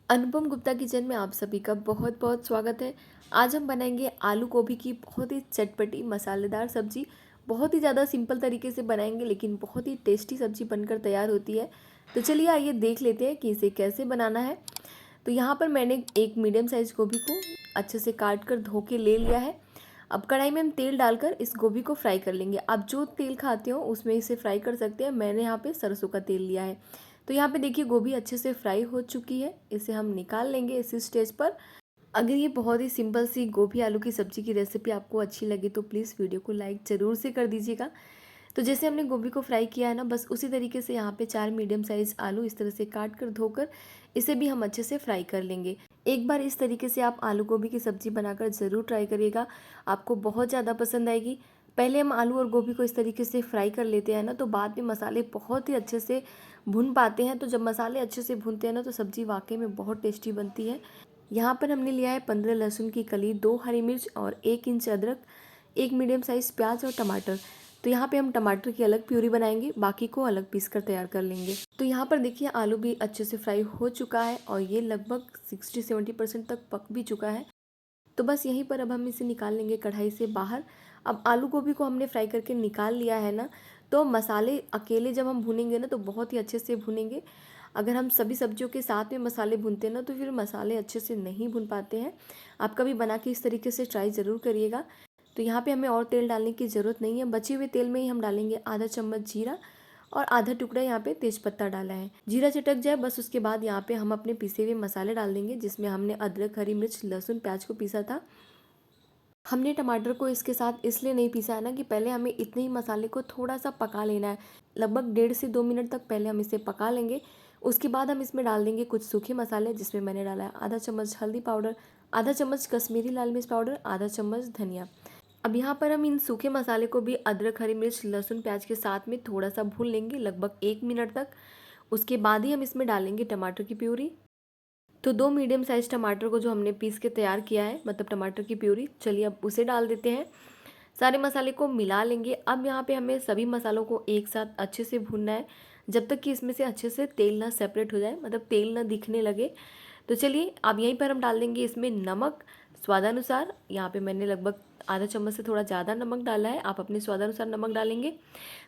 अनुपम Gupta kitchen में आप सभी का बहुत बहुत स्वागत है। आज हम बनाएंगे आलू गोभी की बहुत ही चटपटी मसालेदार सब्जी। बहुत ही ज़्यादा सिंपल तरीके से बनाएंगे लेकिन बहुत ही टेस्टी सब्जी बनकर तैयार होती है। तो चलिए आइए देख लेते हैं कि इसे कैसे बनाना है। तो यहाँ पर मैंने एक मीडियम साइज गोभी को अच्छे से काट कर धो के ले लिया है। अब कढ़ाई में हम तेल डालकर इस गोभी को फ्राई कर लेंगे। आप जो तेल खाते हो उसमें इसे फ्राई कर सकते हैं। मैंने यहाँ पे सरसों का तेल लिया है। तो यहाँ पे देखिए गोभी अच्छे से फ्राई हो चुकी है। इसे हम निकाल लेंगे इसी स्टेज पर। अगर ये बहुत ही सिंपल सी गोभी आलू की सब्ज़ी की रेसिपी आपको अच्छी लगी तो प्लीज़ वीडियो को लाइक ज़रूर से कर दीजिएगा। तो जैसे हमने गोभी को फ्राई किया है ना, बस उसी तरीके से यहाँ पे 4 मीडियम साइज़ आलू इस तरह से काट कर धोकर इसे भी हम अच्छे से फ्राई कर लेंगे। एक बार इस तरीके से आप आलू गोभी की सब्ज़ी बनाकर ज़रूर ट्राई करिएगा, आपको बहुत ज़्यादा पसंद आएगी। पहले हम आलू और गोभी को इस तरीके से फ्राई कर लेते हैं ना, तो बाद में मसाले बहुत ही अच्छे से भुन पाते हैं। तो जब मसाले अच्छे से भुनते हैं ना, तो सब्ज़ी वाकई में बहुत टेस्टी बनती है। यहाँ पर हमने लिया है 15 लहसुन की कली, 2 हरी मिर्च और 1 इंच अदरक, 1 मीडियम साइज़ प्याज और टमाटर। तो यहाँ पे हम टमाटर की अलग प्यूरी बनाएंगे, बाकी को अलग पीस कर तैयार कर लेंगे। तो यहाँ पर देखिए आलू भी अच्छे से फ्राई हो चुका है और ये लगभग 60-70% तक पक भी चुका है। तो बस यहीं पर अब हम इसे निकाल लेंगे कढ़ाई से बाहर। अब आलू गोभी को हमने फ्राई करके निकाल लिया है ना, तो मसाले अकेले जब हम भुनेंगे ना तो बहुत ही अच्छे से भुनेंगे। अगर हम सभी सब्जियों के साथ में मसाले भूनते हैं ना, तो फिर मसाले अच्छे से नहीं भुन पाते हैं। आप कभी बना के इस तरीके से ट्राई ज़रूर करिएगा। तो यहाँ पे हमें और तेल डालने की ज़रूरत नहीं है। बचे हुए तेल में ही हम डालेंगे आधा चम्मच जीरा और आधा टुकड़ा यहाँ पे तेजपत्ता डाला है। जीरा चटक जाए बस उसके बाद यहाँ पे हम अपने पिसे हुए मसाले डाल देंगे, जिसमें हमने अदरक, हरी मिर्च, लहसुन, प्याज को पीसा था। हमने टमाटर को इसके साथ इसलिए नहीं पीसा है ना कि पहले हमें इतने ही मसाले को थोड़ा सा पका लेना है। लगभग 1.5 से 2 मिनट तक पहले हम इसे पका लेंगे। उसके बाद हम इसमें डाल देंगे कुछ सूखे मसाले, जिसमें मैंने डाला है आधा चम्मच हल्दी पाउडर, आधा चम्मच कश्मीरी लाल मिर्च पाउडर, आधा चम्मच धनिया। अब यहाँ पर हम इन सूखे मसाले को भी अदरक, हरी मिर्च, लहसुन, प्याज के साथ में थोड़ा सा भून लेंगे लगभग 1 मिनट तक। उसके बाद ही हम इसमें डालेंगे टमाटर की प्यूरी। तो 2 मीडियम साइज़ टमाटर को जो हमने पीस के तैयार किया है, मतलब टमाटर की प्यूरी, चलिए अब उसे डाल देते हैं। सारे मसाले को मिला लेंगे। अब यहाँ पे हमें सभी मसालों को एक साथ अच्छे से भूनना है, जब तक कि इसमें से अच्छे से तेल ना सेपरेट हो जाए, मतलब तेल ना दिखने लगे। तो चलिए अब यहीं पर हम डाल देंगे इसमें नमक स्वादानुसार। यहाँ पे मैंने लगभग आधा चम्मच से थोड़ा ज़्यादा नमक डाला है, आप अपने स्वादानुसार नमक डालेंगे।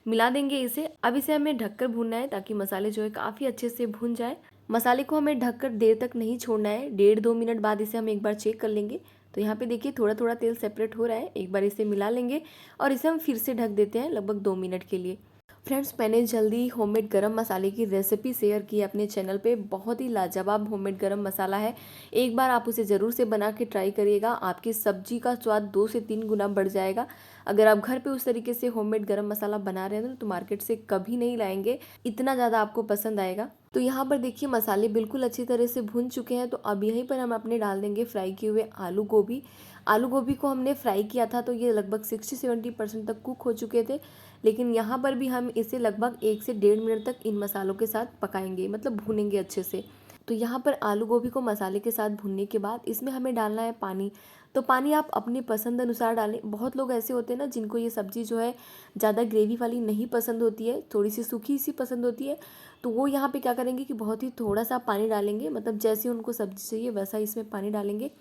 मिला देंगे इसे। अब इसे हमें ढककर भूनना है ताकि मसाले जो है काफ़ी अच्छे से भून जाए। मसाले को हमें ढककर देर तक नहीं छोड़ना है। 1.5-2 मिनट बाद इसे हम एक बार चेक कर लेंगे। तो यहाँ पे देखिए थोड़ा थोड़ा तेल सेपरेट हो रहा है। एक बार इसे मिला लेंगे और इसे हम फिर से ढक देते हैं लगभग 2 मिनट के लिए। फ्रेंड्स, मैंने जल्दी होममेड गरम मसाले की रेसिपी शेयर की है अपने चैनल पे। बहुत ही लाजवाब होममेड गरम मसाला है। एक बार आप उसे ज़रूर से बना के ट्राई करिएगा, आपकी सब्जी का स्वाद 2 से 3 गुना बढ़ जाएगा। अगर आप घर पे उस तरीके से होममेड गरम मसाला बना रहे हैं ना, तो मार्केट से कभी नहीं लाएंगे, इतना ज़्यादा आपको पसंद आएगा। तो यहाँ पर देखिए मसाले बिल्कुल अच्छी तरह से भुन चुके हैं। तो अब यहीं पर हम अपने डाल देंगे फ्राई किए हुए आलू गोभी। आलू गोभी को हमने फ्राई किया था तो ये लगभग 60-70% तक कुक हो चुके थे, लेकिन यहाँ पर भी हम इसे लगभग 1 से 1.5 मिनट तक इन मसालों के साथ पकाएंगे, मतलब भूनेंगे अच्छे से। तो यहाँ पर आलू गोभी को मसाले के साथ भूनने के बाद इसमें हमें डालना है पानी। तो पानी आप अपनी पसंद अनुसार डालें। बहुत लोग ऐसे होते हैं ना जिनको ये सब्ज़ी जो है ज़्यादा ग्रेवी वाली नहीं पसंद होती है, थोड़ी सी सूखी सी पसंद होती है। तो वो यहाँ पे क्या करेंगे कि बहुत ही थोड़ा सा पानी डालेंगे, मतलब जैसे उनको सब्ज़ी चाहिए वैसा इसमें पानी डालेंगे।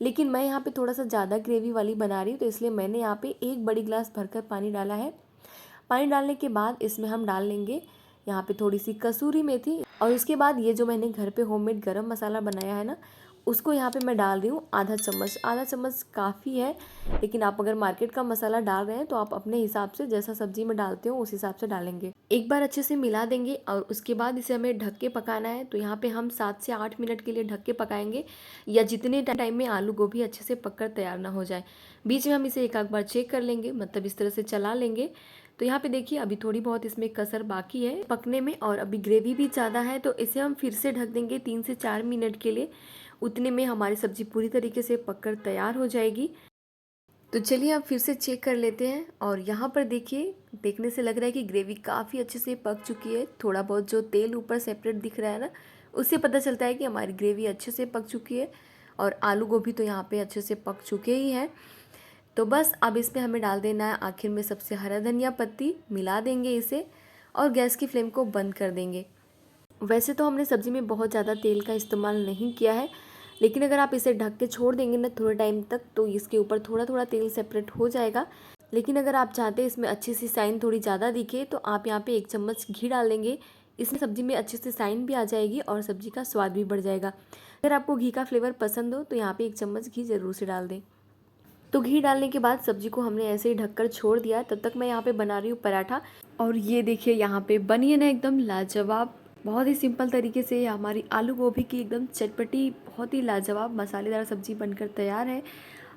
लेकिन मैं यहाँ पे थोड़ा सा ज़्यादा ग्रेवी वाली बना रही हूँ, तो इसलिए मैंने यहाँ पे 1 बड़ी गिलास भरकर पानी डाला है। पानी डालने के बाद इसमें हम डाल लेंगे यहाँ पे थोड़ी सी कसूरी मेथी, और उसके बाद ये जो मैंने घर पे होममेड गरम मसाला बनाया है ना, उसको यहाँ पे मैं डाल रही हूँ आधा चम्मच। आधा चम्मच काफ़ी है, लेकिन आप अगर मार्केट का मसाला डाल रहे हैं तो आप अपने हिसाब से जैसा सब्जी में डालते हो उस हिसाब से डालेंगे। एक बार अच्छे से मिला देंगे और उसके बाद इसे हमें ढक के पकाना है। तो यहाँ पे हम 7 से 8 मिनट के लिए ढक के पकाएंगे, या जितने टाइम में आलू गोभी अच्छे से पककर तैयार ना हो जाए। बीच में हम इसे एक आध बार चेक कर लेंगे, मतलब इस तरह से चला लेंगे। तो यहाँ पे देखिए अभी थोड़ी बहुत इसमें कसर बाकी है पकने में, और अभी ग्रेवी भी ज़्यादा है, तो इसे हम फिर से ढक देंगे 3 से 4 मिनट के लिए। उतने में हमारी सब्ज़ी पूरी तरीके से पककर तैयार हो जाएगी। तो चलिए अब फिर से चेक कर लेते हैं, और यहाँ पर देखिए देखने से लग रहा है कि ग्रेवी काफ़ी अच्छे से पक चुकी है। थोड़ा बहुत जो तेल ऊपर सेपरेट दिख रहा है ना, उससे पता चलता है कि हमारी ग्रेवी अच्छे से पक चुकी है। और आलू गोभी तो यहाँ पे अच्छे से पक चुके ही हैं। तो बस अब इसमें हमें डाल देना है आखिर में सबसे हरा धनिया पत्ती। मिला देंगे इसे और गैस की फ्लेम को बंद कर देंगे। वैसे तो हमने सब्ज़ी में बहुत ज़्यादा तेल का इस्तेमाल नहीं किया है, लेकिन अगर आप इसे ढक के छोड़ देंगे ना थोड़े टाइम तक, तो इसके ऊपर थोड़ा-थोड़ा तेल सेपरेट हो जाएगा। लेकिन अगर आप चाहते हैं इसमें अच्छी सी शाइन थोड़ी ज़्यादा दिखे, तो आप यहाँ पे 1 चम्मच घी डाल देंगे। इसमें सब्ज़ी में अच्छे से शाइन भी आ जाएगी और सब्ज़ी का स्वाद भी बढ़ जाएगा। अगर आपको घी का फ्लेवर पसंद हो, तो यहाँ पे 1 चम्मच घी ज़रूर से डाल दें। तो घी डालने के बाद सब्ज़ी को हमने ऐसे ही ढककर छोड़ दिया। तब तक मैं यहाँ पे बना रही हूँ पराठा, और ये देखिए यहाँ पे बनी है ना एकदम लाजवाब। बहुत ही सिंपल तरीके से हमारी आलू गोभी की एकदम चटपटी, बहुत ही लाजवाब मसालेदार सब्ज़ी बनकर तैयार है।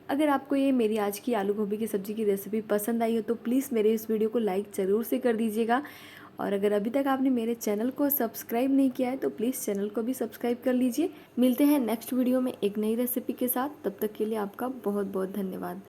अगर आपको ये मेरी आज की आलू गोभी की सब्ज़ी की रेसिपी पसंद आई हो, तो प्लीज़ मेरे इस वीडियो को लाइक ज़रूर से कर दीजिएगा। और अगर अभी तक आपने मेरे चैनल को सब्सक्राइब नहीं किया है, तो प्लीज़ चैनल को भी सब्सक्राइब कर लीजिए। मिलते हैं नेक्स्ट वीडियो में एक नई रेसिपी के साथ। तब तक के लिए आपका बहुत बहुत धन्यवाद।